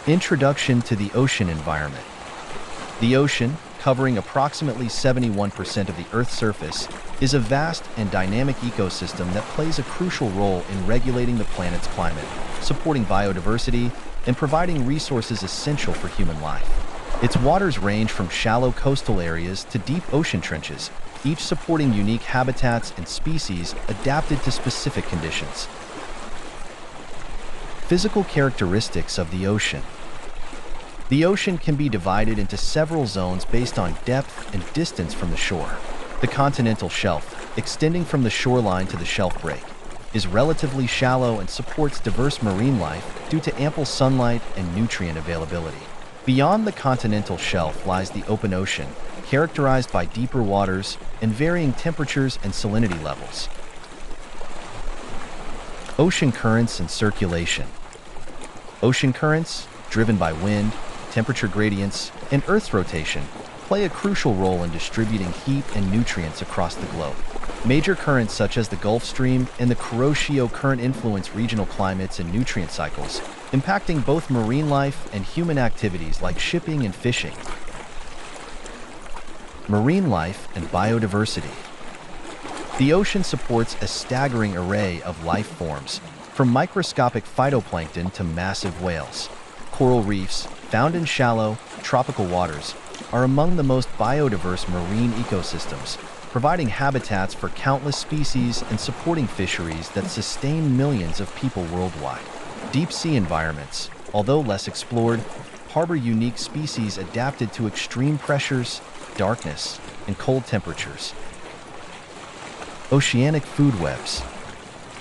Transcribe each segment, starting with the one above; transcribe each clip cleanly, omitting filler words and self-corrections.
Introduction to the ocean environment. The ocean, covering approximately 71% of the Earth's surface, is a vast and dynamic ecosystem that plays a crucial role in regulating the planet's climate, supporting biodiversity, and providing resources essential for human life. Its waters range from shallow coastal areas to deep ocean trenches, each supporting unique habitats and species adapted to specific conditions. Physical characteristics of the ocean. The ocean can be divided into several zones based on depth and distance from the shore. The continental shelf, extending from the shoreline to the shelf break, is relatively shallow and supports diverse marine life due to ample sunlight and nutrient availability. Beyond the continental shelf lies the open ocean, characterized by deeper waters and varying temperatures and salinity levels. Ocean currents and circulation. Ocean currents, driven by wind, temperature gradients, and Earth's rotation, play a crucial role in distributing heat and nutrients across the globe. Major currents such as the Gulf Stream and the Kuroshio Current influence regional climates and nutrient cycles, impacting both marine life and human activities like shipping and fishing. Marine life and biodiversity. The ocean supports a staggering array of life forms, from microscopic phytoplankton to massive whales. Coral reefs, found in shallow, tropical waters, are among the most biodiverse marine ecosystems, providing habitats for countless species and supporting fisheries that sustain millions of people worldwide. Deep sea environments, although less explored, harbor unique species adapted to extreme pressures, darkness, and cold temperatures. Oceanic food webs.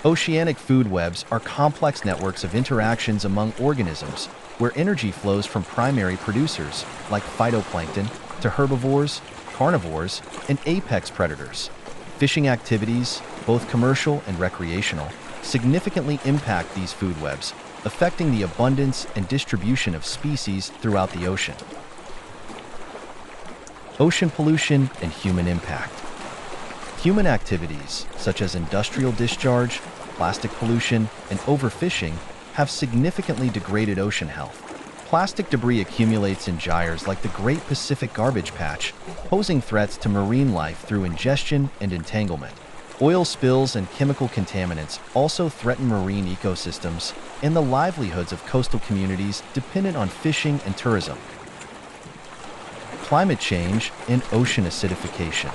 Oceanic food webs are complex networks of interactions among organisms where energy flows from primary producers, like phytoplankton, to herbivores, carnivores, and apex predators. Fishing activities, both commercial and recreational, significantly impact these food webs, affecting the abundance and distribution of species throughout the ocean. Ocean pollution and human impact. Human activities, such as industrial discharge, plastic pollution, and overfishing, have significantly degraded ocean health. Plastic debris accumulates in gyres like the Great Pacific Garbage Patch, posing threats to marine life through ingestion and entanglement. Oil spills and chemical contaminants also threaten marine ecosystems and the livelihoods of coastal communities dependent on fishing and tourism. Climate change and ocean acidification.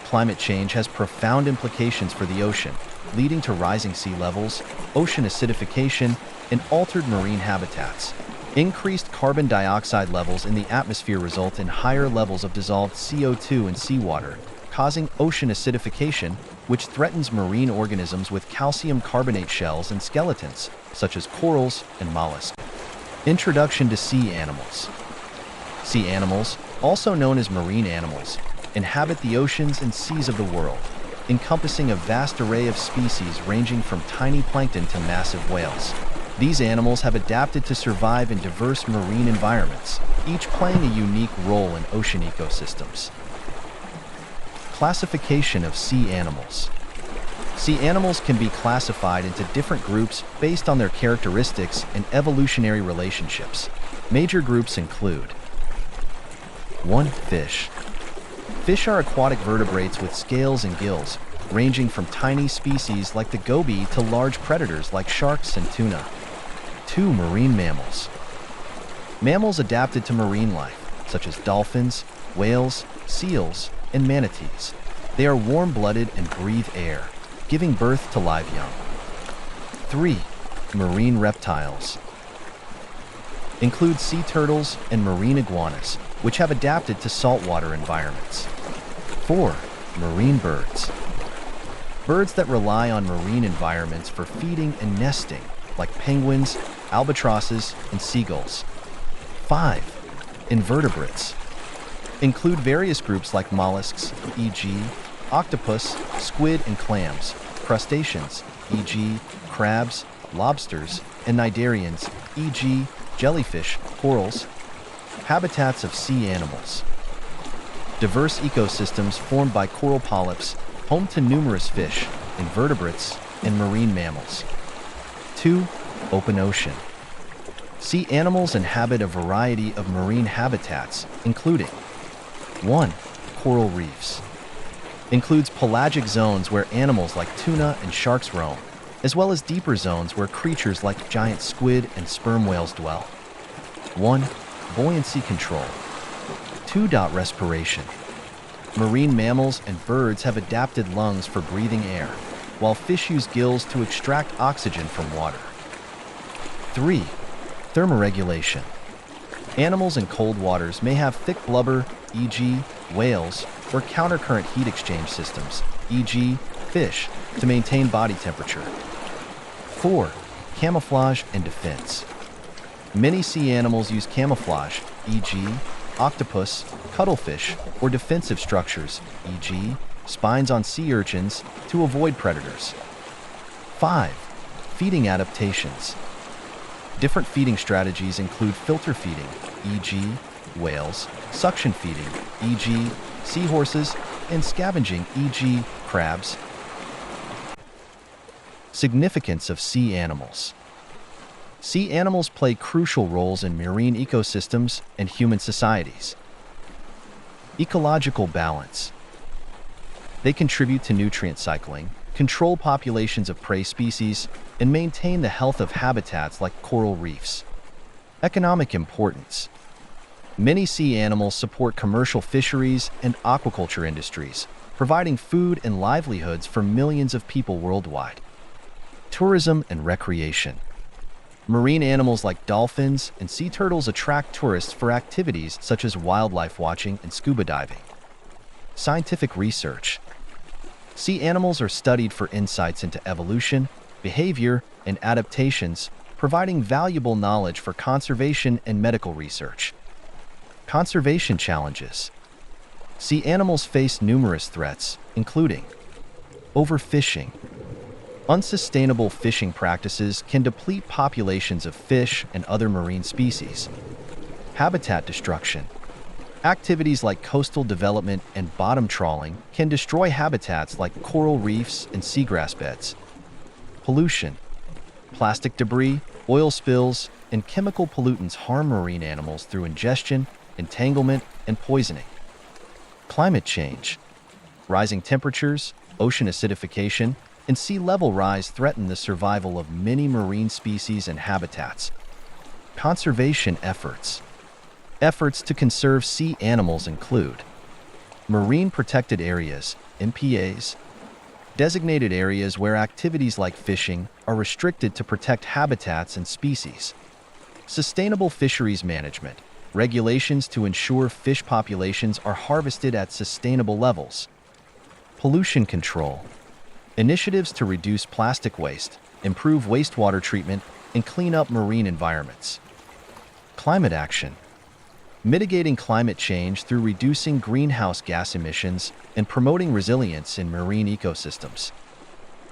Climate change has profound implications for the ocean, leading to rising sea levels, ocean acidification, and altered marine habitats. Increased carbon dioxide levels in the atmosphere result in higher levels of dissolved CO2 in seawater, causing ocean acidification, which threatens marine organisms with calcium carbonate shells and skeletons, such as corals and mollusks. Introduction to sea animals. Sea animals, also known as marine animals, inhabit the oceans and seas of the world, encompassing a vast array of species ranging from tiny plankton to massive whales. These animals have adapted to survive in diverse marine environments, each playing a unique role in ocean ecosystems. Classification of sea animals. Sea animals can be classified into different groups based on their characteristics and evolutionary relationships. Major groups include 1. Fish. Fish are aquatic vertebrates with scales and gills, ranging from tiny species like the goby to large predators like sharks and tuna. 2. Marine mammals. Mammals adapted to marine life, such as dolphins, whales, seals, and manatees. They are warm-blooded and breathe air, giving birth to live young. 3. Marine reptiles. Include sea turtles and marine iguanas, which have adapted to saltwater environments. 4. Marine birds. Birds that rely on marine environments for feeding and nesting, like penguins, albatrosses, and seagulls. 5. Invertebrates. Include various groups like mollusks, e.g., octopus, squid, and clams, crustaceans, e.g., crabs, lobsters, and cnidarians, e.g., jellyfish, corals. Habitats of sea animals. Diverse ecosystems formed by coral polyps, home to numerous fish, invertebrates, and marine mammals. 2. Open ocean. Sea animals inhabit a variety of marine habitats, including 1. Coral reefs. Includes pelagic zones where animals like tuna and sharks roam, as well as deeper zones where creatures like giant squid and sperm whales dwell. 1. Buoyancy control. 2. Respiration. Marine mammals and birds have adapted lungs for breathing air, while fish use gills to extract oxygen from water. 3. Thermoregulation. Animals in cold waters may have thick blubber, e.g., whales, or countercurrent heat exchange systems, e.g., fish, to maintain body temperature. 4. Camouflage and defense. Many sea animals use camouflage, e.g., octopus, cuttlefish, or defensive structures, e.g., spines on sea urchins, to avoid predators. 5. Feeding adaptations. Different feeding strategies include filter feeding, e.g., whales, suction feeding, e.g., seahorses, and scavenging, e.g., crabs. Significance of sea animals. Sea animals play crucial roles in marine ecosystems and human societies. Ecological balance. They contribute to nutrient cycling, control populations of prey species, and maintain the health of habitats like coral reefs. Economic importance. Many sea animals support commercial fisheries and aquaculture industries, providing food and livelihoods for millions of people worldwide. Tourism and recreation. Marine animals like dolphins and sea turtles attract tourists for activities such as wildlife watching and scuba diving. Scientific research. Sea animals are studied for insights into evolution, behavior, and adaptations, providing valuable knowledge for conservation and medical research. Conservation challenges. Sea animals face numerous threats, including overfishing. Unsustainable fishing practices can deplete populations of fish and other marine species. Habitat destruction. Activities like coastal development and bottom trawling can destroy habitats like coral reefs and seagrass beds. Pollution. Plastic debris, oil spills, and chemical pollutants harm marine animals through ingestion, entanglement, and poisoning. Climate change. Rising temperatures, ocean acidification, and sea level rise threaten the survival of many marine species and habitats. Conservation efforts. Efforts to conserve sea animals include marine protected areas, MPAs, designated areas where activities like fishing are restricted to protect habitats and species. Sustainable fisheries management, regulations to ensure fish populations are harvested at sustainable levels. Pollution control. Initiatives to reduce plastic waste, improve wastewater treatment, and clean up marine environments. Climate action. Mitigating climate change through reducing greenhouse gas emissions and promoting resilience in marine ecosystems.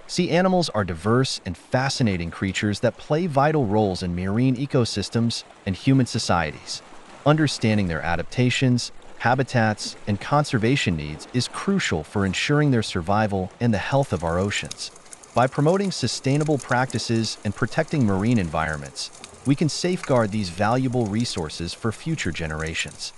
Sea animals are diverse and fascinating creatures that play vital roles in marine ecosystems and human societies. Understanding their adaptations, habitats, and conservation needs is crucial for ensuring their survival and the health of our oceans. By promoting sustainable practices and protecting marine environments, we can safeguard these valuable resources for future generations.